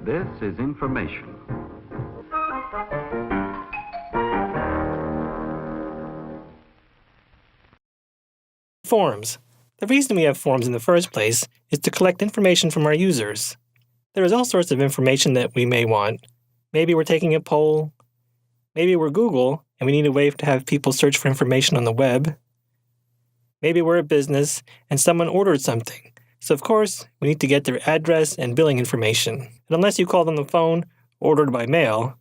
This is information. Forms. The reason we have forms in the first place is to collect information from our users. There is all sorts of information that we may want. Maybe we're taking a poll. Maybe we're Google and we need a way to have people search for information on the web. Maybe we're a business and someone ordered something. So of course, we need to get their address and billing information. And unless you call them on the phone or ordered by mail,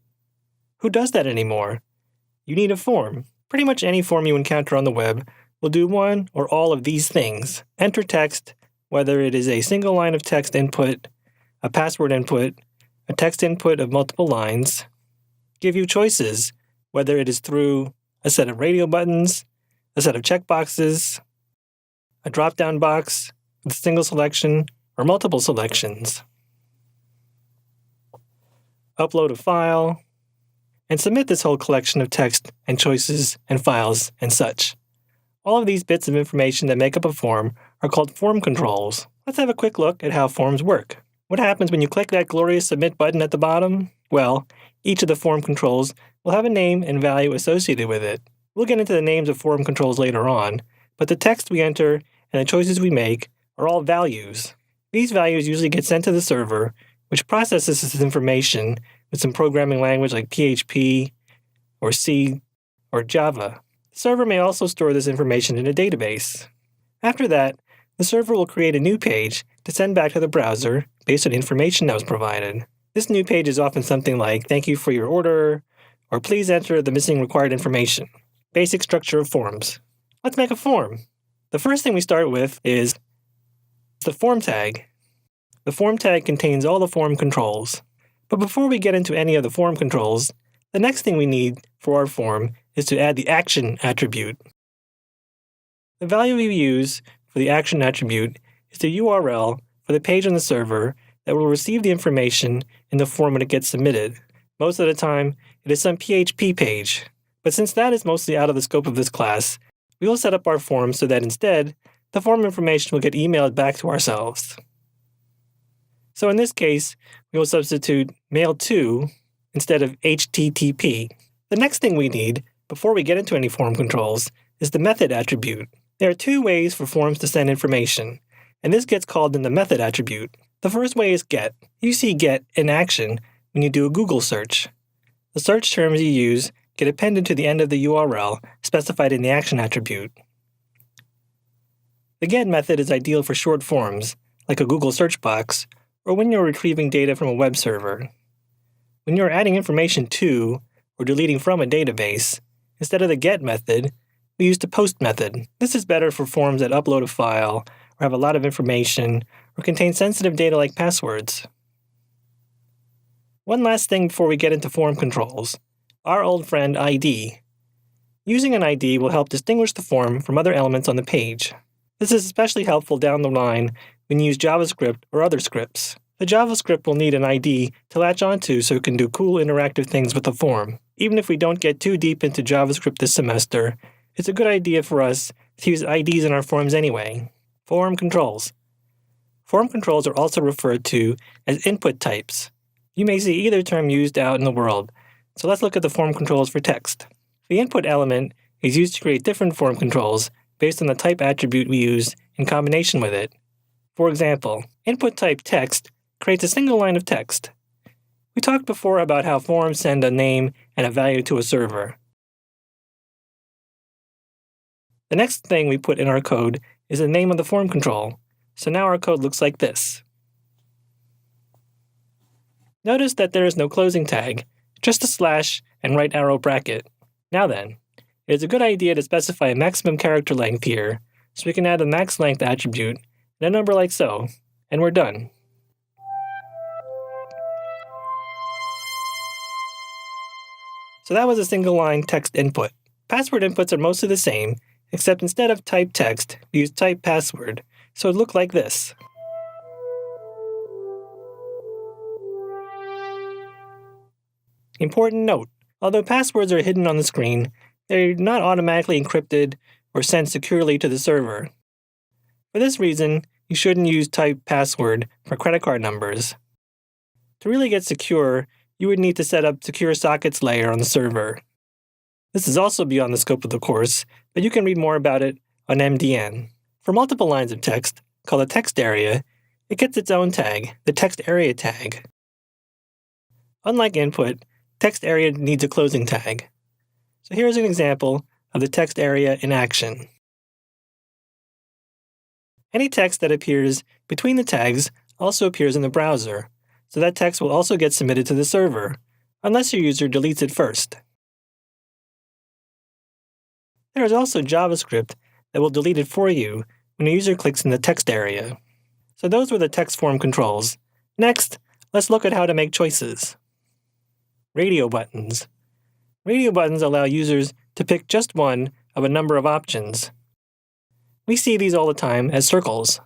who does that anymore? You need a form. Pretty much any form you encounter on the web will do one or all of these things. Enter text, whether it is a single line of text input, a password input, a text input of multiple lines. Give you choices, whether it is through a set of radio buttons, a set of checkboxes, a drop-down box with a single selection or multiple selections. Upload a file, and submit this whole collection of text and choices and files and such. All of these bits of information that make up a form are called form controls. Let's have a quick look at how forms work. What happens when you click that glorious submit button at the bottom? Well, each of the form controls will have a name and value associated with it. We'll get into the names of form controls later on, but the text we enter and the choices we make are all values. These values usually get sent to the server, which processes this information with some programming language like PHP or C or Java. The server may also store this information in a database. After that, the server will create a new page to send back to the browser based on the information that was provided. This new page is often something like, "Thank you for your order," or "Please enter the missing required information." Basic structure of forms. Let's make a form. The first thing we start with is the form tag. The form tag contains all the form controls. But before we get into any of the form controls, the next thing we need for our form is to add the action attribute. The value we use for the action attribute is the URL for the page on the server that will receive the information in the form when it gets submitted. Most of the time, it is some PHP page. But since that is mostly out of the scope of this class, we will set up our form so that instead, the form information will get emailed back to ourselves. So in this case, we will substitute mail to instead of HTTP. The next thing we need, before we get into any form controls, is the method attribute. There are two ways for forms to send information, and this gets called in the method attribute. The first way is get. You see get in action when you do a Google search. The search terms you use get appended to the end of the URL specified in the action attribute. The get method is ideal for short forms, like a Google search box, or when you're retrieving data from a web server. When you're adding information to or deleting from a database, instead of the get method, we use the post method. This is better for forms that upload a file, or have a lot of information, or contain sensitive data like passwords. One last thing before we get into form controls. Our old friend ID. Using an ID will help distinguish the form from other elements on the page. This is especially helpful down the line when you use JavaScript or other scripts. The JavaScript will need an ID to latch onto so it can do cool interactive things with the form. Even if we don't get too deep into JavaScript this semester, it's a good idea for us to use IDs in our forms anyway. Form controls. Form controls are also referred to as input types. You may see either term used out in the world, so let's look at the form controls for text. The input element is used to create different form controls based on the type attribute we use in combination with it. For example, input type text creates a single line of text. We talked before about how forms send a name and a value to a server. The next thing we put in our code is the name of the form control, so now our code looks like this. Notice that there is no closing tag, just a slash and right arrow bracket. Now then, it is a good idea to specify a maximum character length here, so we can add a max length attribute and a number like so, and we're done. So that was a single line text input. Password inputs are mostly the same, except instead of type text, we use type password, so it looked like this. Important note, although passwords are hidden on the screen, they're not automatically encrypted or sent securely to the server. For this reason, you shouldn't use type password for credit card numbers. To really get secure, you would need to set up secure sockets layer on the server. This is also beyond the scope of the course, but you can read more about it on MDN. For multiple lines of text, called a text area, it gets its own tag, the text area tag. Unlike input, text area needs a closing tag. So here's an example of the text area in action. Any text that appears between the tags also appears in the browser, so that text will also get submitted to the server, unless your user deletes it first. There is also JavaScript that will delete it for you when a user clicks in the text area. So those were the text form controls. Next, let's look at how to make choices. Radio buttons. Radio buttons allow users to pick just one of a number of options. We see these all the time as circles.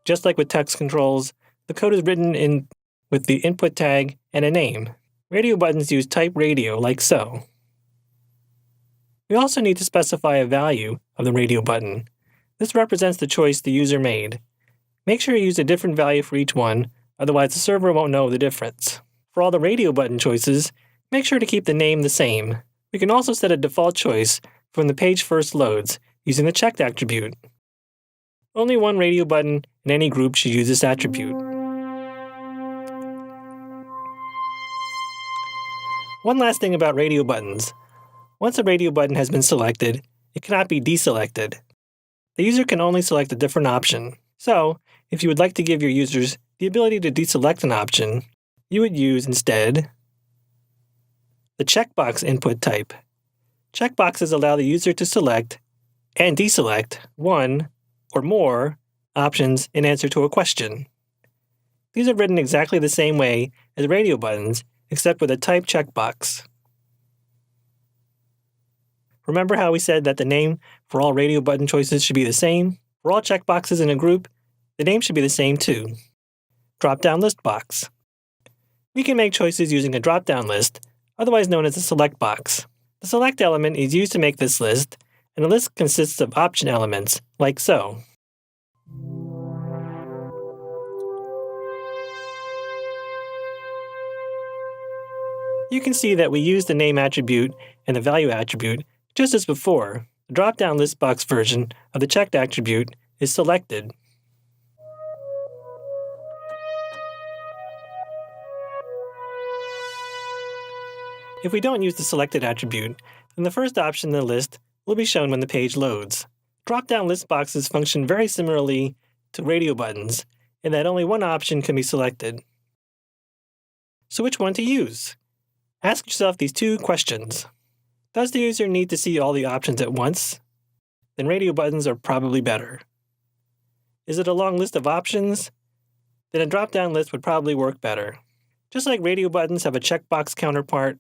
Just like with text controls, the code is written in with the input tag and a name. Radio buttons use type radio like so. We also need to specify a value of the radio button. This represents the choice the user made. Make sure you use a different value for each one, otherwise the server won't know the difference. For all the radio button choices, make sure to keep the name the same. We can also set a default choice for when the page first loads using the checked attribute. Only one radio button in any group should use this attribute. One last thing about radio buttons. Once a radio button has been selected, it cannot be deselected. The user can only select a different option. So, if you would like to give your users the ability to deselect an option, you would use instead the checkbox input type. Checkboxes allow the user to select and deselect one or more options in answer to a question. These are written exactly the same way as radio buttons, except with a type checkbox. Remember how we said that the name for all radio button choices should be the same? For all checkboxes in a group, the name should be the same too. Drop-down list box. We can make choices using a drop-down list, otherwise known as a select box. The select element is used to make this list, and the list consists of option elements, like so. You can see that we use the name attribute and the value attribute just as before. The drop-down list box version of the checked attribute is selected. If we don't use the selected attribute, then the first option in the list will be shown when the page loads. Drop-down list boxes function very similarly to radio buttons in that only one option can be selected. So which one to use? Ask yourself these two questions. Does the user need to see all the options at once? Then radio buttons are probably better. Is it a long list of options? Then a drop-down list would probably work better. Just like radio buttons have a checkbox counterpart,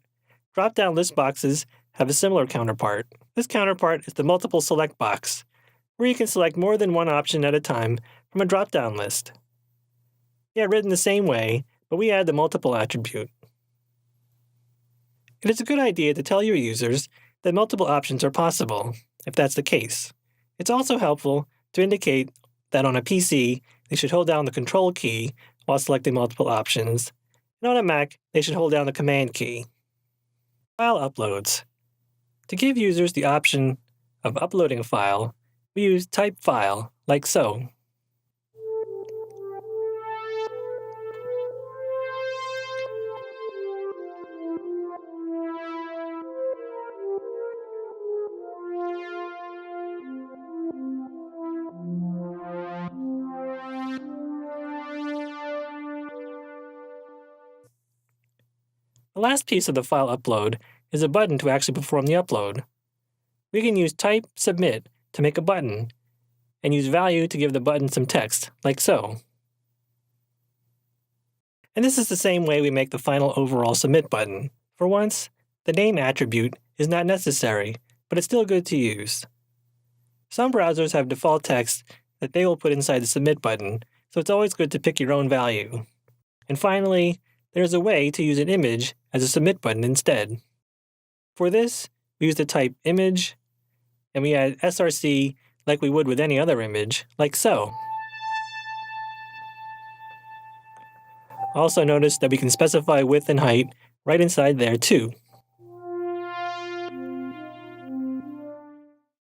drop-down list boxes have a similar counterpart. This counterpart is the multiple select box, where you can select more than one option at a time from a drop-down list. Yeah, written the same way, but we add the multiple attribute. It is a good idea to tell your users that multiple options are possible, if that's the case. It's also helpful to indicate that on a PC, they should hold down the Control key while selecting multiple options, and on a Mac, they should hold down the Command key. File uploads. To give users the option of uploading a file, we use type file, like so. The last piece of the file upload is a button to actually perform the upload. We can use type submit to make a button, and use value to give the button some text, like so. And this is the same way we make the final overall submit button. For once, the name attribute is not necessary, but it's still good to use. Some browsers have default text that they will put inside the submit button, so it's always good to pick your own value. And finally, there's a way to use an image as a submit button instead. For this, we use the type image, and we add src like we would with any other image, like so. Also notice that we can specify width and height right inside there too.